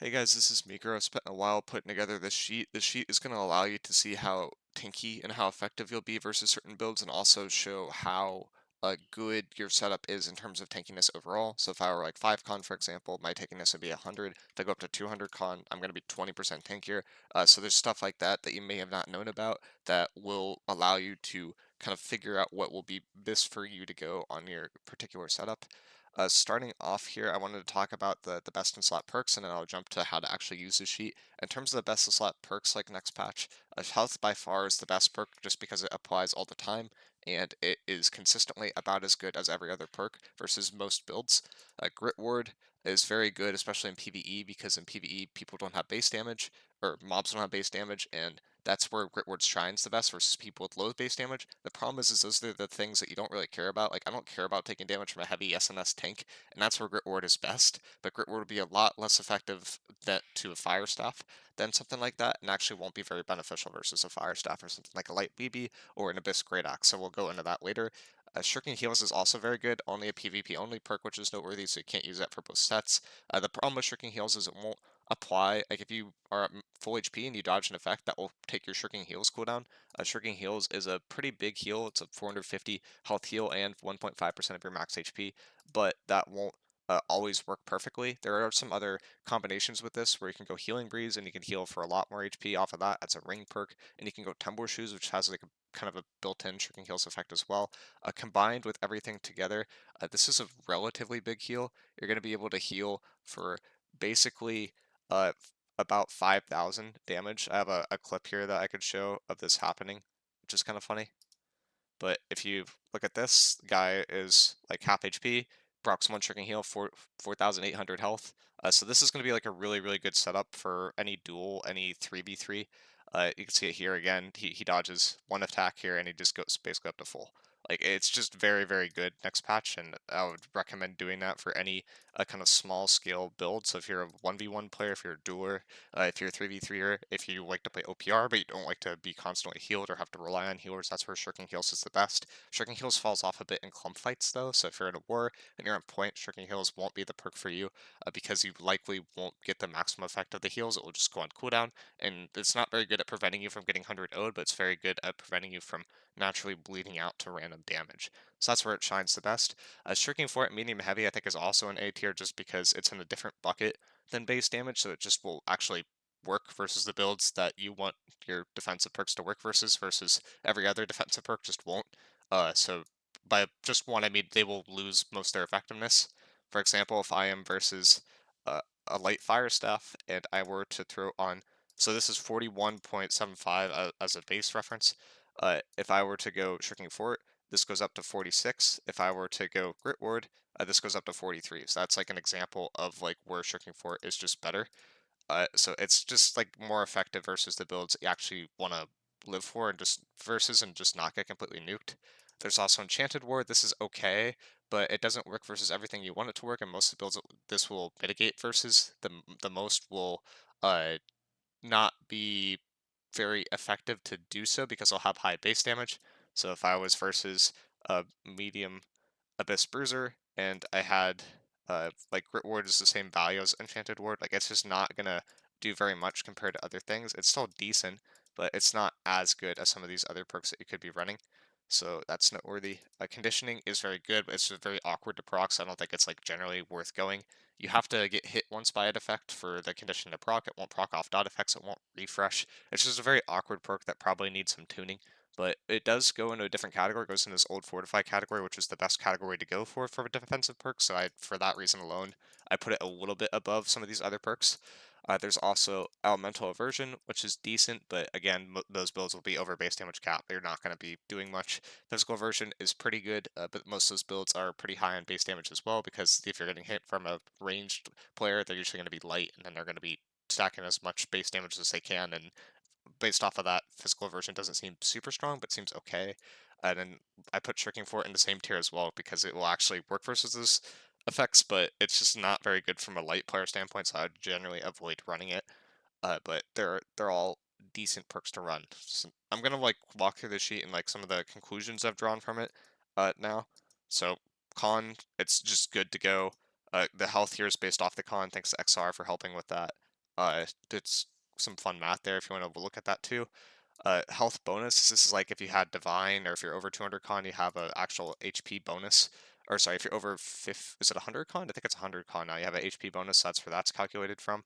Hey guys, this is miicrow. I spent a while putting together this sheet. This sheet is going to allow you to see how tanky and how effective you'll be versus certain builds, and also show how good your setup is in terms of tankiness overall. So if I were like 5 con, for example, my tankiness would be 100. If I go up to 200 con, I'm going to be 20% tankier. So there's stuff like that that you may have not known about that will allow you to kind of figure out what will be best for you to go on your particular setup. Starting off here, I wanted to talk about the best in slot perks, and then I'll jump to how to actually use the sheet. In terms of the best in slot perks, like next patch, health by far is the best perk just because it applies all the time, and it is consistently about as good as every other perk versus most builds. Grit ward is very good, especially in PvE, because in PvE people don't have base damage, or mobs don't have base damage, and that's where Grit Ward shines the best versus people with low base damage. The problem is those are the things that you don't really care about. Like, I don't care about taking damage from a heavy SNS tank, and that's where Grit Ward is best. But Grit Ward would be a lot less effective to a Fire Staff than something like that, and actually won't be very beneficial versus a Fire Staff or something like a Light BB or an Abyss Great Axe. So we'll go into that later. Shrinking Heals is also very good, only a PvP only perk, which is noteworthy, so you can't use that for both sets. The problem with Shrinking Heals is it won't apply, like if you are at full HP and you dodge an effect, that will take your Shrinking Heals cooldown. Shrinking Heals is a pretty big heal. It's a 450 health heal and 1.5% of your max HP, but that won't always work perfectly. There are some other combinations with this where you can go Healing Breeze and you can heal for a lot more HP off of that. That's a ring perk, and you can go Tumble Shoes, which has like a kind of a built-in Shrinking Heals effect as well. Combined with everything together, this is a relatively big heal. You're going to be able to heal for basically uh, about 5,000 damage. I have a clip here that I could show of this happening, which is kind of funny. But if you look at this, the guy is like half HP, procs 1 Shrinking Heal, 4,800 health. So this is going to be like a really, really good setup for any duel, any 3v3. You can see it here again. He dodges one attack here and he just goes basically up to full. Like, it's just very, very good next patch, and I would recommend doing that for any kind of small scale build. So if you're a 1v1 player, if you're a dueler, if you're a 3v3er, if you like to play OPR but you don't like to be constantly healed or have to rely on healers, that's where Shirking Heals is the best. Shirking Heals falls off a bit in clump fights though, so if you're in a war and you're on point, Shirking Heals won't be the perk for you because you likely won't get the maximum effect of the heals. It will just go on cooldown, and it's not very good at preventing you from getting 100 0'd, but it's very good at preventing you from naturally bleeding out to random damage. So that's where it shines the best. Shirking for it, medium heavy, I think is also an A tier just because it's in a different bucket than base damage, so it just will actually work versus the builds that you want your defensive perks to work versus every other defensive perk just won't. So by just one, I mean they will lose most of their effectiveness. For example, if I am versus a light fire staff and I were to throw on, so this is 41.75 as a base reference. If I were to go Shrinking Fort, this goes up to 46. If I were to go Grit Ward, this goes up to 43. So that's like an example of like where Shrinking Fort is just better. So it's just like more effective versus the builds you actually want to live for, and just versus and just not get completely nuked. There's also Enchanted Ward. This is okay, but it doesn't work versus everything you want it to work, and most of the builds this will mitigate versus the most will uh not be very effective to do so because I'll have high base damage. So if I was versus a medium Abyss Bruiser and I had like Grit Ward is the same value as Enchanted Ward, like it's just not gonna do very much compared to other things. It's still decent, but it's not as good as some of these other perks that you could be running. So that's noteworthy. Conditioning is very good, but it's just very awkward to proc, so I don't think it's like generally worth going. You have to get hit once by an effect for the condition to proc. It won't proc off dot effects, it won't refresh. It's just a very awkward perk that probably needs some tuning, but it does go into a different category. It goes in this old fortify category, which is the best category to go for a defensive perk. So for that reason alone, I put it a little bit above some of these other perks. There's also elemental aversion, which is decent, but again, those builds will be over base damage cap. They're not going to be doing much. Physical aversion is pretty good, but most of those builds are pretty high on base damage as well, because if you're getting hit from a ranged player, they're usually going to be light, and then they're going to be stacking as much base damage as they can, and based off of that, physical aversion doesn't seem super strong, but seems okay. And then I put Shrinking Fort in the same tier as well because it will actually work versus those effects, but it's just not very good from a light player standpoint, so I would generally avoid running it. But they're all decent perks to run. So I'm gonna like walk through the sheet and like some of the conclusions I've drawn from it now. So con, it's just good to go. The health here is based off the con. Thanks to XR for helping with that. It's some fun math there if you want to look at that too. Health bonus. This is like if you had divine, or if you're over 200 con, you have an actual HP bonus. Or sorry, if you're over 5, is it 100 con? I think it's 100 con now. You have an HP bonus. That's where that's calculated from.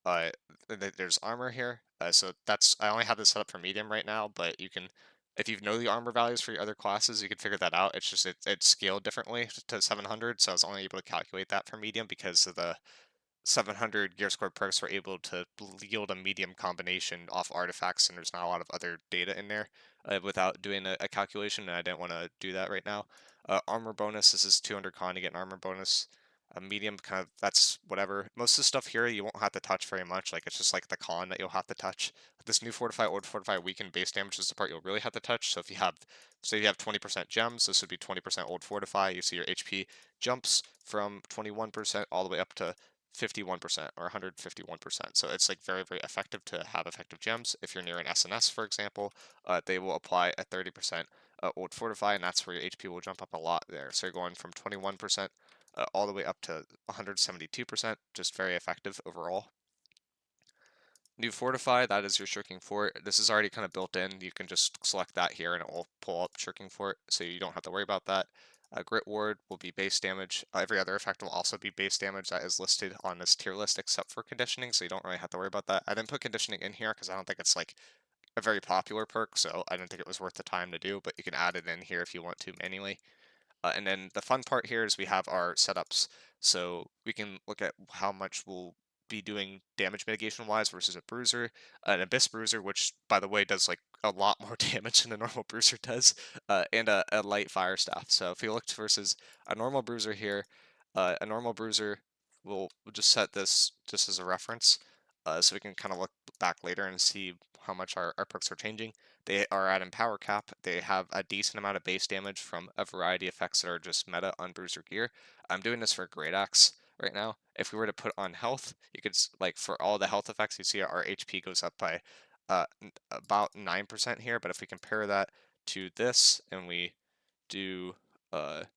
Uh, there's armor here. So that's, I only have this set up for medium right now, but you can, if you know the armor values for your other classes, you can figure that out. It's just it's scaled differently to 700, so I was only able to calculate that for medium because of the 700 gear score perks were able to yield a medium combination off artifacts, and there's not a lot of other data in there without doing a calculation, and I didn't want to do that right now. Armor bonus, this is 200 con to get an armor bonus. A medium, kind of, that's whatever. Most of the stuff here you won't have to touch very much, like it's just like the con that you'll have to touch. This new fortify, old fortify, weaken base damage is the part you'll really have to touch. So if you have, say you have 20% gems, this would be 20% old fortify. You see your HP jumps from 21% all the way up to 51% or 151%. So it's like very, very effective to have effective gems. If you're near an SNS, for example, they will apply a 30% old fortify, and that's where your HP will jump up a lot there. So you're going from 21% all the way up to 172%, just very effective overall. New Fortify, that is your Shirking Fort. This is already kind of built in. You can just select that here and it will pull up Shirking Fort, so you don't have to worry about that. Grit Ward will be base damage. Every other effect will also be base damage that is listed on this tier list except for conditioning, so you don't really have to worry about that. I didn't put conditioning in here because I don't think it's like a very popular perk, so I didn't think it was worth the time to do, but you can add it in here if you want to manually. And then the fun part here is we have our setups. So we can look at how much we'll be doing damage mitigation wise versus a bruiser, an abyss bruiser, which by the way does like a lot more damage than a normal bruiser does, and a light fire staff. So if we looked versus a normal bruiser here, a normal bruiser, we'll just set this just as a reference, so we can kind of look back later and see how much our perks are changing. They are at Empower Cap. They have a decent amount of base damage from a variety of effects that are just meta on Bruiser gear. I'm doing this for Great Axe right now. If we were to put on health, you could, like, for all the health effects, you see our HP goes up by about 9% here. But if we compare that to this and we do, what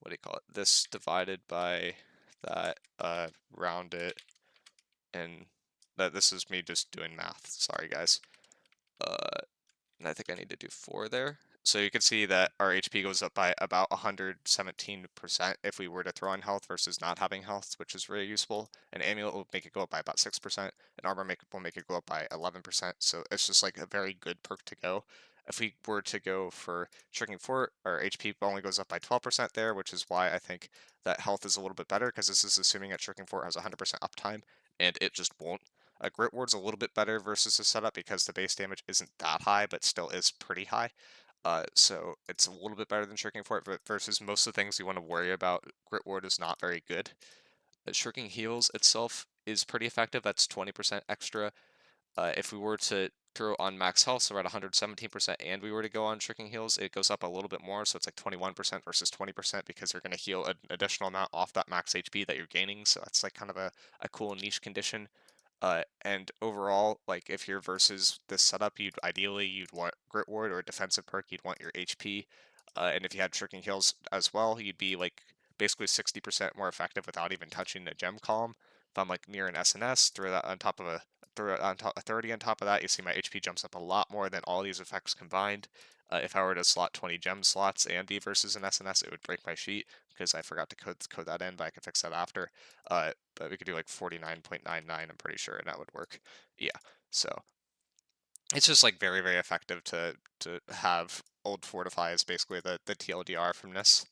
do you call it? This divided by that, round it, and that, this is me just doing math. Sorry, guys. Uh, and I think I need to do 4 there. So you can see that our HP goes up by about 117% if we were to throw on health versus not having health, which is really useful. An amulet will make it go up by about 6%. An armor will make it go up by 11%. So it's just like a very good perk to go. If we were to go for Shrinking Fort, our HP only goes up by 12% there, which is why I think that health is a little bit better, because this is assuming that Shrinking Fort has 100% uptime, and it just won't. Grit Ward's a little bit better versus the setup because the base damage isn't that high, but still is pretty high. So it's a little bit better than Shrinking Fort, but versus most of the things you want to worry about, Grit Ward is not very good. Shrinking Heals itself is pretty effective. That's 20% extra. If we were to throw on max health, so we're at 117%, and we were to go on Shrinking Heals, it goes up a little bit more, so it's like 21% versus 20% because you're going to heal an additional amount off that max HP that you're gaining, so that's like kind of a cool niche condition. And overall, like if you're versus this setup, you'd want Grit Ward or a defensive perk, you'd want your HP. And if you had Shrinking Heals as well, you'd be like basically 60% more effective without even touching the gem column. If I'm like near an SNS, throw that on top of a 30 on top of that, you see my HP jumps up a lot more than all these effects combined. If I were to slot 20 gem slots and be versus an SNS, it would break my sheet because I forgot to code that in, but I can fix that after. But we could do like 49.99, I'm pretty sure, and that would work. Yeah, so it's just like very, very effective to have old Fortify is basically the TLDR from this.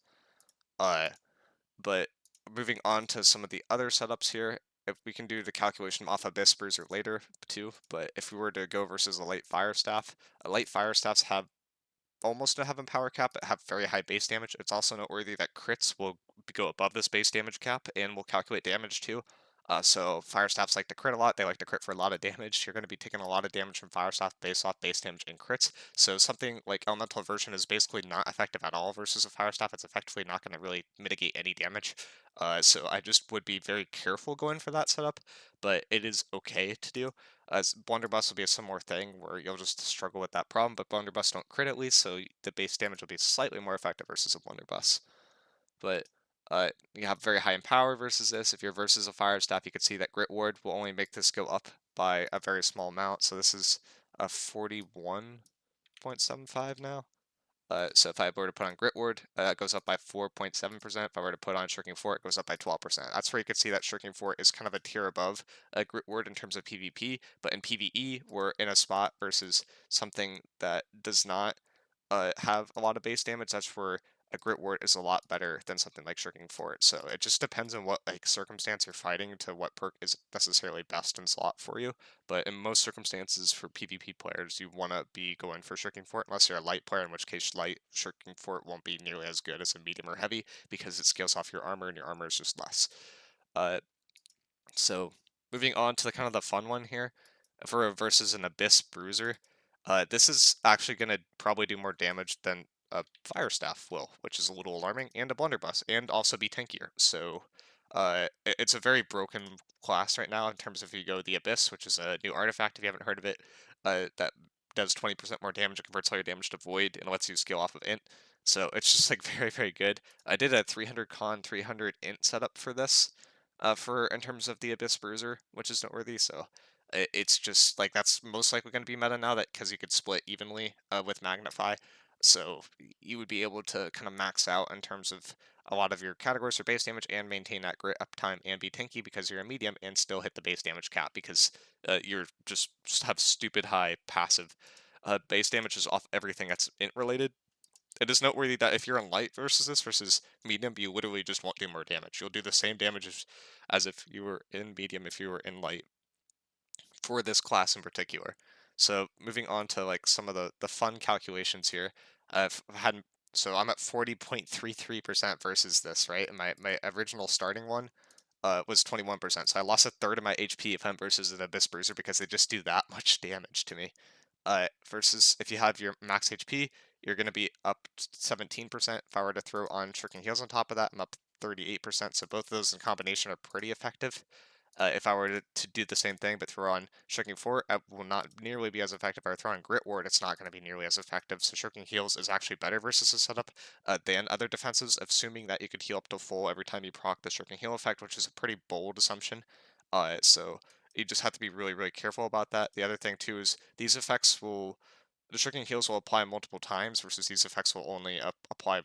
But moving on to some of the other setups here, if we can do the calculation off Abyss Bruiser later too, but if we were to go versus a light fire staff, light fire staffs have almost no heaven power cap, but have very high base damage. It's also noteworthy that crits will go above this base damage cap and will calculate damage too. So fire staffs like to crit a lot. They like to crit for a lot of damage. You're going to be taking a lot of damage from fire staff based off base damage and crits. So something like elemental version is basically not effective at all versus a fire staff. It's effectively not going to really mitigate any damage. So I just would be very careful going for that setup, but it is okay to do. Blunderbuss will be a similar thing where you'll just struggle with that problem, but Blunderbuss don't crit at least, so the base damage will be slightly more effective versus a Blunderbuss. But You have very high in power versus this. If you're versus a fire staff, you can see that Grit Ward will only make this go up by a very small amount. So this is a 41.75 now. So if I were to put on Grit Ward, that goes up by 4.7%. If I were to put on Shirking Fort, it goes up by 12%. That's where you can see that Shirking Fort is kind of a tier above Grit Ward in terms of PvP, but in PvE, we're in a spot versus something that does not have a lot of base damage. That's where a Grit Ward is a lot better than something like Shirking Fort. So it just depends on what like circumstance you're fighting to what perk is necessarily best in slot for you. But in most circumstances for PvP players, you want to be going for Shirking Fort unless you're a light player, in which case light Shirking Fort won't be nearly as good as a medium or heavy because it scales off your armor and your armor is just less. Uh, so moving on to the kind of the fun one here for a versus an Abyss Bruiser. This is actually going to probably do more damage than a Fire Staff will, which is a little alarming, and a Blunderbuss, and also be tankier. So it's a very broken class right now in terms of if you go the Abyss, which is a new artifact if you haven't heard of it, that does 20% more damage. It converts all your damage to Void and lets you scale off of Int. So it's just like very, very good. I did a 300 con, 300 Int setup for this for in terms of the Abyss Bruiser, which is noteworthy. So it's just like that's most likely going to be meta now that because you could split evenly with Magnify, so you would be able to kind of max out in terms of a lot of your categories for base damage and maintain that grit uptime and be tanky because you're a medium and still hit the base damage cap because you're just have stupid high passive base damages off everything that's int related. It is noteworthy that if you're in light versus this versus medium, you literally just won't do more damage. You'll do the same damage as if you were in medium if you were in light for this class in particular. So moving on to like some of the fun calculations here, I've had so I'm at 40.33% versus this, right? And my original starting one was 21%. So I lost a third of my HP if I'm versus an Abyss Bruiser because they just do that much damage to me. Versus if you have your max HP, you're going to be up 17%. If I were to throw on Shirking Heels on top of that, I'm up 38%. So both of those in combination are pretty effective. If I were to do the same thing but throw on Shirking Fort, it will not nearly be as effective. If I throw on Grit Ward, it's not going to be nearly as effective. So Shirking Heals is actually better versus a setup than other defenses, assuming that you could heal up to full every time you proc the Shirking Heal effect, which is a pretty bold assumption. So you just have to be really, really careful about that. The other thing too is these effects will, the Shirking Heals will apply multiple times versus these effects will only apply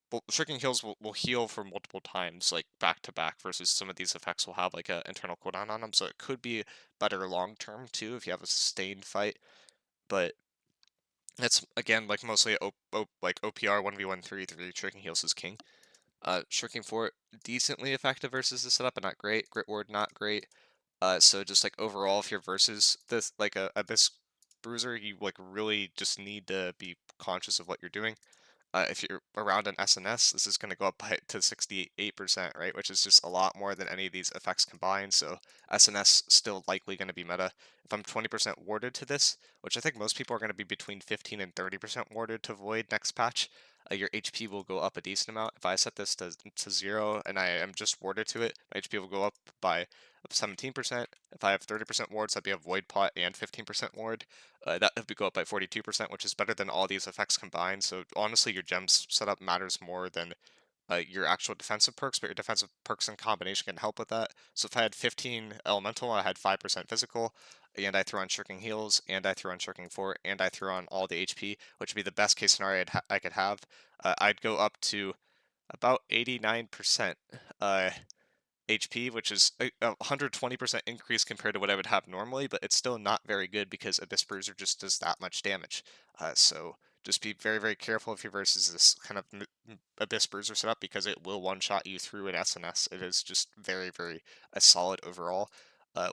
well, Shrinking Heals will heal for multiple times, like back to back, versus some of these effects will have like an internal cooldown on them. So it could be better long term too if you have a sustained fight. But it's again like mostly like OPR 1v1 3 Shrinking Heals is king. Shrinking Fort decently effective versus the setup, but not great. Grit Ward not great. So just like overall, if you're versus this like a Abyss Bruiser, you like really just need to be conscious of what you're doing. If you're around an SNS, this is going to go up by to 68%, right? Which is just a lot more than any of these effects combined. So SNS still likely going to be meta. If I'm 20% warded to this, which I think most people are going to be between 15 and 30% warded to Void next patch, your HP will go up a decent amount. If I set this to 0 and I am just warded to it, my HP will go up by 17%. If I have 30% wards, that'd be a Void Pot and 15% ward. That would go up by 42%, which is better than all these effects combined. So honestly, your gems setup matters more than your actual defensive perks, but your defensive perks in combination can help with that. So if I had 15 elemental, I had 5% physical, and I threw on Shirking Heals, and I threw on Shirking Fort, and I threw on all the HP, which would be the best case scenario I could have. I'd go up to about 89%. HP, which is a 120% increase compared to what I would have normally, but it's still not very good because Abyss Bruiser just does that much damage. So just be very, very careful if you're versus this kind of Abyss Bruiser setup because it will one-shot you through an SNS. It is just very, very solid overall.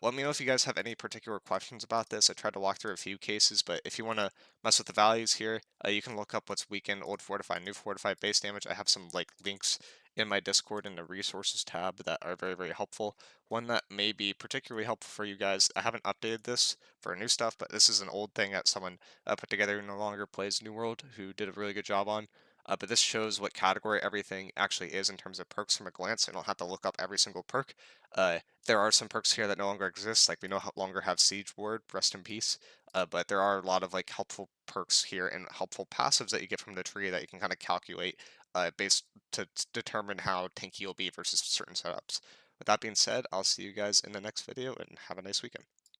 Let me know if you guys have any particular questions about this. I tried to walk through a few cases, but if you want to mess with the values here, you can look up what's weakened, old fortified, new fortified base damage. I have some like links in my Discord in the resources tab that are very, very helpful. One that may be particularly helpful for you guys, I haven't updated this for new stuff, but this is an old thing that someone put together who no longer plays New World, who did a really good job on. But this shows what category everything actually is in terms of perks from a glance. I don't have to look up every single perk. There are some perks here that no longer exist, like we no longer have Siege Ward, rest in peace. But there are a lot of like helpful perks here and helpful passives that you get from the tree that you can kind of calculate based to determine how tanky you'll be versus certain setups. With that being said, I'll see you guys in the next video and have a nice weekend.